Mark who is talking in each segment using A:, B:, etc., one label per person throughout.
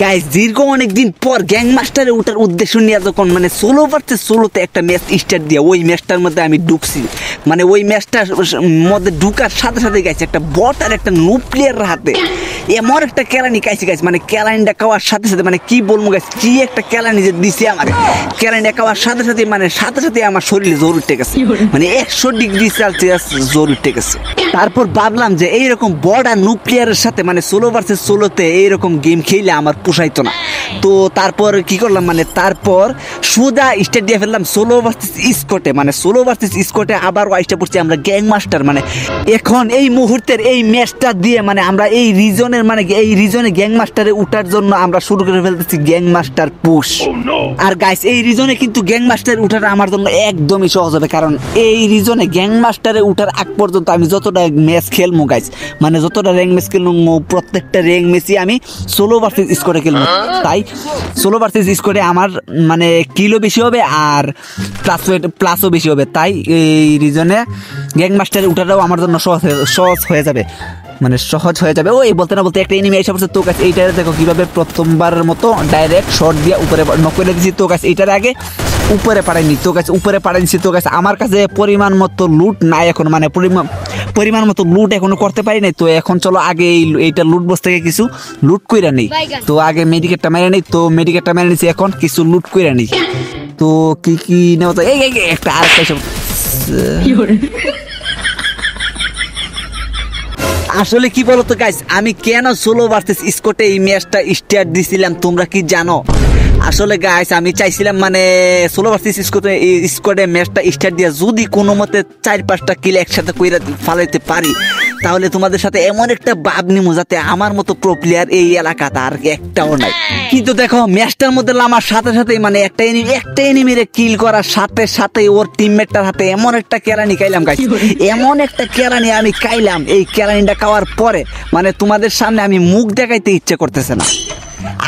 A: Guys দীর্ঘ অনেকদিন পর গ্যাং মাস্টারে ওঠার উদ্দেশ্য নিয়ে যখন মানে সোলো ভার্সেস সোলোতে একটা ম্যাচ স্টার্ট দিয়ে ওই ম্যাচটার মধ্যে আমি ঢুকছি। মানে ওই ম্যাচটার মধ্যে ঢুকার সাথে সাথে গাইছে একটা বট আর একটা নো প্লেয়ারের হাতে এমন একটা কেলানি খাইছি গাইছে। মানে কেলানিটা খাওয়ার সাথে সাথে মানে কি বলবো গাইছে, কি একটা কেলানি যে দিছে আমাকে। কেলানিটা খাওয়ার সাথে সাথে মানে সাথে সাথে আমার শরীরে জ্বর উঠে গেছে, মানে 100 ডিগ্রি সেলসিয়াস জ্বর উঠে গেছে। তারপর ভাবলাম যে এইরকম বট আর নো প্লেয়ারের সাথে মানে সোলো ভার্সেস সোলোতে এইরকম গেম খেলে আমার পোষাইতো না। তো তারপর কি করলাম, মানে তারপর সোজা স্টার্ট দিয়ে ফেললাম সোলো ভার্সেস স্কটে। মানে সোলো ভার্সেস স্কটে আবার ওয়াইসটা পড়ছি আমরা গ্যাং মাস্টার। মানে এখন এই মুহূর্তের এই ম্যাচটা দিয়ে মানে আমরা এই রিজনের মানে এই রিজনে গ্যাং মাস্টারে উঠার জন্য আমরা শুরু করে ফেলতেছি গ্যাং মাস্টার পুশ। আর গাইস এই রিজনে কিন্তু গ্যাং মাস্টারে উঠার আমার জন্য একদমই সহজ হবে, কারণ এই রিজনে গ্যাং মাস্টারে উঠার আগ পর্যন্ত আমি যতটা ম্যাচ খেলবো গাইস, মানে যতটা র্যাঙ্ক ম্যাচ খেলবো প্রত্যেকটা র্যাঙ্ক ম্যাচই আমি সোলো ভার্সেস স্কোয়াডে খেলবো। তাই সোলো ভার্সেস স্কোয়াডে আমার মানে কিলও বেশি হবে আর প্লাসও বেশি হবে। তাই এই রিজনে গ্যাং মাস্টারে উঠাটাও আমার জন্য সহজ হয়ে যাবে, মানে সহজ হয়ে যাবে। ওই বলতে না বলতে একটা এনিমি এসে পড়ছে। তো গাইস এইটারে দেখো কিভাবে প্রথমবারের মতো ডাইরেক্ট শট দিয়ে উপরে নক করে দিয়েছি। তো গাইস এইটার আগে উপরে পাঠাইনি, তো গাইস উপরে পাঠাই দিচ্ছি। তো গাইস আমার কাছে পরিমাণ মতো লুট নাই এখন, মানে পরিমাণ মতো লুট এখনো করতে পারি নাই। তো এখন চলো আগে এইটা লুট বক্স থেকে কিছু লুট কইরা নেই। তো আগে মেডিকেটটা মেরে নেই, তো মেডিকেটটা মেরে নিচ্ছি, এখন কিছু লুট কইরা নেই। তো কি কি নেওয়া তো এই একটা আরেকটা এসব আসলে কি বলতো গাইস, আমি কেন সোলো ভার্সেস স্কোয়াডে এই ম্যাচটা স্টার্ট দিছিলাম তোমরা কি জানো? আসলে গাইস আমি চাইছিলাম মানে সোলো ভার্সেস স্কোয়াডে ম্যাচটা স্টার্ট দিয়ে যদি কোনো মতে 4-5টা কিল একসাথে কইরা ফালাইতে পারি, তাহলে তোমাদের সাথে এমন একটা ভাব নিমু যাতে আমার মতো প্রো প্লেয়ার এই এলাকাতে আর একটাও নাই। কিন্তু দেখো ম্যাচটার মধ্যে নামার সাথে সাথে মানে একটা এনিমিরে কিল করার সাথে সাথে ওর টিমমেটটার হাতে এমন একটা কেলানি খাইলাম গাইস, এমন একটা কেলানি আমি খাইলাম। এই কেলানিটা খাওয়ার পরে মানে তোমাদের সামনে আমি মুখ দেখাইতে ইচ্ছে করতেছে না।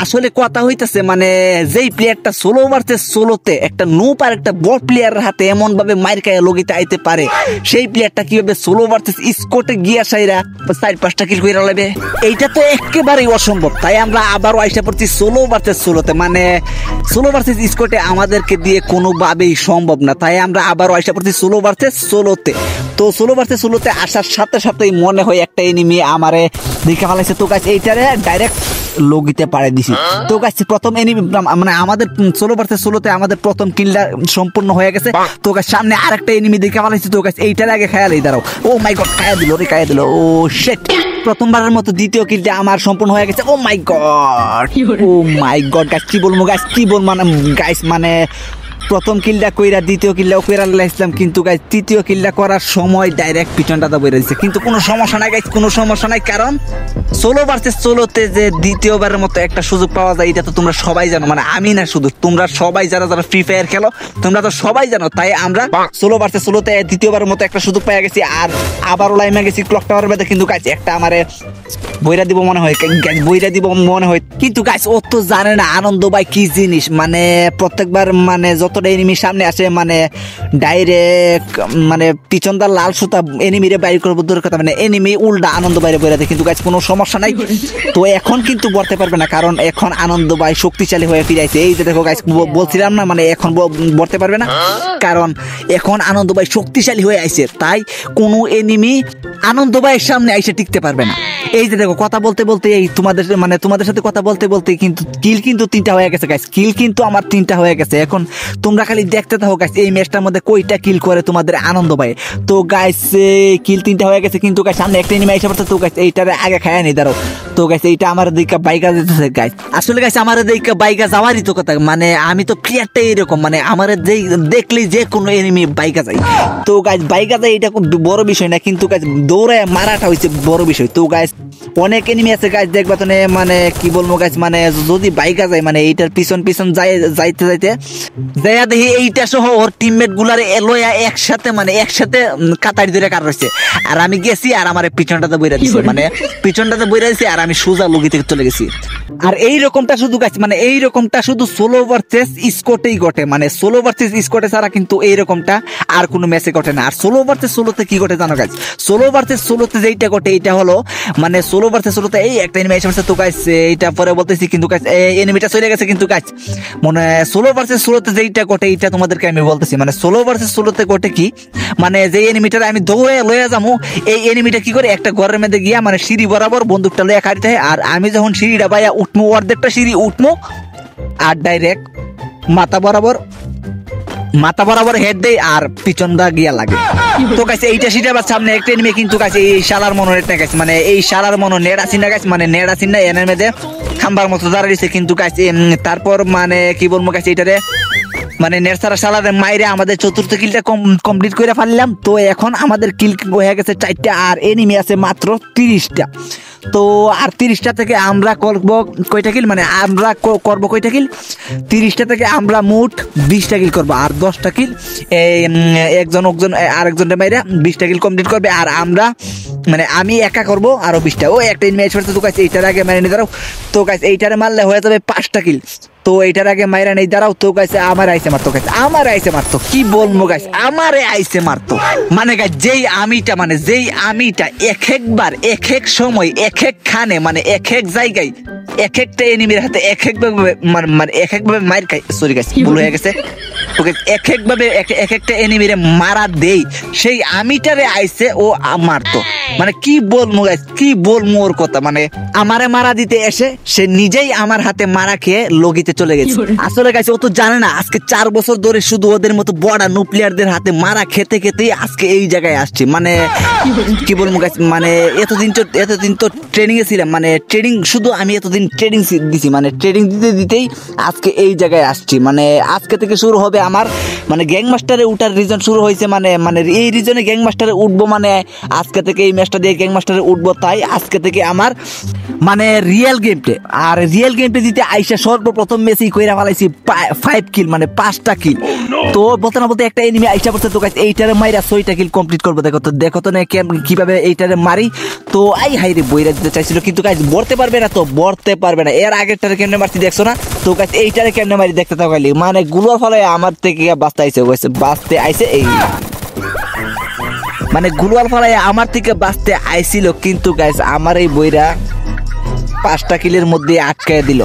A: আসলে কথা হইতেছে মানে যেই প্লেয়ারটা সোলো ভার্সেস সোলোতে একটা নুপ আর একটা বট প্লেয়ারের হাতে এমন ভাবে মাইর খাইয়া লগিতে আইতে পারে, সেই প্লেয়ারটা কিভাবে সোলো ভার্সেস স্কোয়াডে গিয়া সাইরা 4-5টা কিল কইরা লাইবে, এইটা তো একেবারেই অসম্ভব। তাই আমরা আবারও আইসা পড়ছি সোলো ভার্সেস সোলোতে, মানে সোলো ভার্সেস স্কোয়াডে আমাদেরকে দিয়ে কোনোভাবেই সম্ভব না। তাই আমরা আবারও আইসা পড়ছি সোলো ভার্সেস সোলোতে। তো সোলো ভার্সেস সোলোতে আসার সাথে সাথেই মনে হয় একটা এনিমি আমারে দেখে ফেলাইছে। তো গাইস এইটারে ডাইরেক্ট লগিতে পাড়াই দিছি। তো গাইস প্রথম এনিমি মানে আমাদের সোলো ভার্সেস সোলোতে আমাদের প্রথম কিলটা সম্পূর্ণ হয়ে গেছে। তো গাইস সামনে আরেকটা এনিমি দেখে ফেলাইছি। তো গাইস এইটার আগে খেয়ালই দাঁড়াও, ও মাই গড খায়া দিল, ও শিট। প্রথমবারের মতো দ্বিতীয় কিলটা আমার সম্পূর্ণ হয়ে গেছে। ও মাই গড গাইস কি বলবো মানে গাইস মানে প্রথম কিলটা কইরা দ্বিতীয় কিলটাও কইরা লাইছিলাম, কিন্তু গাইস তৃতীয় কিলটা করার সময় ডাইরেক্ট পিছনটাতে বইরা দিচ্ছে। কিন্তু কোনো সমস্যা নাই গাইস, কোনো সমস্যা নাই, কারণ সোলো ভার্সেস সোলোতে যে দ্বিতীয়বারের মতো একটা সুযোগ পাওয়া যায় এটা তো তোমরা সবাই জানো, মানে আমি না শুধু তোমরা সবাই যারা ফ্রি ফায়ার খেলো তোমরা তো সবাই জানো। তাই আমরা সোলো ভার্সেস সোলোতে দ্বিতীয়বারের মতো একটা সুযোগ পেয়ে গেছি। আর আবারও লাইমে গেছি ক্লক টাওয়ারের মধ্যে, কিন্তু গাইস একটা আমারে বইরা দিব মনে হয়, কিন্তু গাইস ও তো জানে না আনন্দ ভাই কি জিনিস। মানে প্রত্যেকবার মানে যতটা এনিমি সামনে আসে মানে ডাইরেক্ট মানে পিছনদার লাল সুতা এনিমিরে বাইর করবো দূরের কথা, মানে এনিমি উল্টা আনন্দ বাইরে বইরা দেয়। কিন্তু গাইস কোনো সমস্যা নাই, তো এখন কিন্তু বলতে পারবে না, কারণ এখন আনন্দ ভাই শক্তিশালী হয়ে ফিরাইছে। এই যে দেখো গাইস বলছিলাম না মানে এখন বলতে পারবে না, কারণ এখন আনন্দ ভাই শক্তিশালী হয়ে আইছে। তাই কোনো এনিমি আনন্দ ভাইয়ের সামনে আইসে টিকতে পারবে না। এই যে দেখো কথা বলতে বলতে এই তোমাদের সাথে কথা বলতে বলতে কিন্তু কিল কিন্তু 3টা হয়ে গেছে গাইস, কিল কিন্তু আমার 3টা হয়ে গেছে। এখন তোমরা খালি দেখতে থাকো গাইস এই ম্যাচটার মধ্যে কয়টা কিল করে তোমাদের আনন্দ ভাই। তো গাইস কিল 3টা হয়ে গেছে, কিন্তু গাইস সামনে একটা এনিমি আইসা পড়ছে। তো গাইস এইটারে আগে খায়া নি দাঁড়াও। তো গাইস এইটা আমার দিকে বাইকা যেতেছে গাইস। আসলে গাইস আমার দিকে বাইকা যাওয়ারই তো কথা, মানে আমি তো প্লেয়ারটাই এরকম, মানে আমার দেখলেই যে কোনো এনিমি বাইকা যায়। তো গাইস বাইকা যায় এটা খুব বড় বিষয় না, কিন্তু গাইস দৌড়ায় মারাটা হইছে বড় বিষয়। তো গাইস অনেক এনিমি আছে গাইস দেখবা তো মানে কি বলবো গাইস, মানে যদি বাইকা যায় মানে এইটার পিছন যাইতে যাইয়া দেখি এইটা সহ ওর টিমমেট গুলারে এলোয়া একসাথে কাতারি ধরে কার রয়েছে। আর আমি গেছি আর আমার পিছনটাতে বইরা দিছে, মানে পিছনটাতে বইরা দিছে আর আমি সোজা লগি থেকে চলে গেছি। আর এই রকমটা শুধু গাইস মানে এই রকমটা শুধু সোলো ভার্সেস স্কোয়াডেই ঘটে, মানে সোলো ভার্সেস স্কোয়াডে ছাড়া কিন্তু এই রকমটা আর কোনো ম্যাচে ঘটে না। আর সোলো ভার্সেস সোলোতে কি ঘটে জানো গাইস? সোলো ভার্সেস সোলোতে যেইটা ঘটে এটা হলো মানে মানে 16/16 এই একটা এনিমি এসে তো গাইস এইটা পরে বলতেছি, কিন্তু গাইস এনিমিটা চলে গেছে, কিন্তু গাইস মানে 16/16 যেইটা ঘটে এইটা তোমাদেরকে আমি বলতেছি। মানে 16/16 ঘটে কি, মানে যে এনিমিটা আমি দৌড়ে লয়ে যাবো, এই এনিমিটা কি করে একটা ঘরের মধ্যে গিয়া মানে সিঁড়ি বরাবর বন্দুকটা লয়ে খাড়িতে হয়, আর আমি যখন সিঁড়িটা বাইয়া উঠবো, অর্ধেকটা সিঁড়ি উঠবো, আর ডাইরেক্ট মাথা বরাবর হেড দেই আর পিছন দা গিয়া লাগে। তো গাইস এইটা সিটা বা সামনে একটা এনিমি, কিন্তু গাইস এই শালার মনো নেট গাইস, মানে এই শালার মনো নেট আসিন না গাইস, মানে নেট আসিন না এনের মধ্যে খাম্বার মতো দাঁড়াইছে, কিন্তু গাইস তারপর মানে কি বলবো গাইস এইটারে মানে নেট সারা শালারে মাইরে আমাদের চতুর্থ কিলটা কমপ্লিট করে ফেললাম। তো এখন আমাদের কিল হয়ে গেছে 4টা আর এনিমি আছে মাত্র 30টা। তো আর 30টা থেকে আমরা করব কয়টা কিল, মানে আমরা করব কয়টা কিল, 30টা থেকে আমরা মোট 20টা কিল করব, আর 10টা কিল একজন আরেকজনের বাইরে 20টা কিল কমপ্লিট করবে, আর আমরা মানে আমি একা করব আরো 20টা। ও একটা ম্যাচ করতে তো গাইস এইটার আগে মেরে নিয়ে দাঁড়াও। তো গাইস এইটারে মারলে হয়ে যাবে 5টা কিল। তো এইটার আগে মাইরা নেই দাঁড়াও। তো গাইস আমার আইসে মারতো, কি বলবো গাইস, আমারে আইসে মারতো। মানে গাইস যেই আমিটা এক একবার এক এক সময় এক এক খানে মানে এক এক জায়গায় এক একটা এনিমির হাতে এক একভাবে মার খাই, সরি গাইস ভুল হয়ে গেছে। ওকে এক একভাবে এক একটা এনিমিরে মারা দেই, সেই আমিটারে আইসে ও মারতো। মানে কি বলবো গাইস, কি বলবো ওর কথা, মানে আমারে মারা দিতে এসে সে নিজেই আমার হাতে মারা খেয়ে লগিতে চলে গেছে। আসলে গাইস ও তো জানে না আজকে 4 বছর ধরে শুধু ওদের মতো বড় নুপ্লিয়ারদের হাতে মারা খেতে খেতেই আজকে এই জায়গায় আসছে। মানে কি বলবো গাইস, মানে এতদিন তো ট্রেনিং এ ছিলাম, মানে ট্রেনিং শুধু আমি এতদিন ট্রেনিং দিছি, মানে ট্রেনিং দিতেই আজকে এই জায়গায় আসছি। মানে আজকে থেকে শুরু হবে আমার মানে গ্যাং মাস্টারে উঠার রিজন শুরু হয়েছে, মানে এই রিজনে গ্যাং মাস্টারে উঠবো, মানে আজকে থেকে এই ম্যাচটা দিয়ে গ্যাং মাস্টারে উঠবো। তাই আজকে থেকে আমার মানে রিয়েল গেম প্লে দিতে আইসা সর্বপ্রথম মেসি কইরা ফেলাইছি 5 কিল, মানে 5টা কিল। তো বলতে না বলতে একটা এনিমি আইসা পড়ছে, তো গাইস এইটারে মাইরা 6টা কিল কমপ্লিট করবো। দেখো তো না কিভাবে এইটারে মারি। তো হাইরে বইরা দিতে চাইছিল, কিন্তু গাইস বলতে পারবে না, এর আগেরটারে কেমনে মারছি দেখছো না। তো গাইস এইটারে কেমনে মারি দেখতে থাকো, মানে গুলোর ফলে আমার থেকে বাঁচতে আইছে এই মানে গুলোয়াল ফলায় আমার থেকে বাঁচতে আইছিল, কিন্তু গাইস আমার এই বইরা 5টা কিলের মধ্যে আটকায় দিল।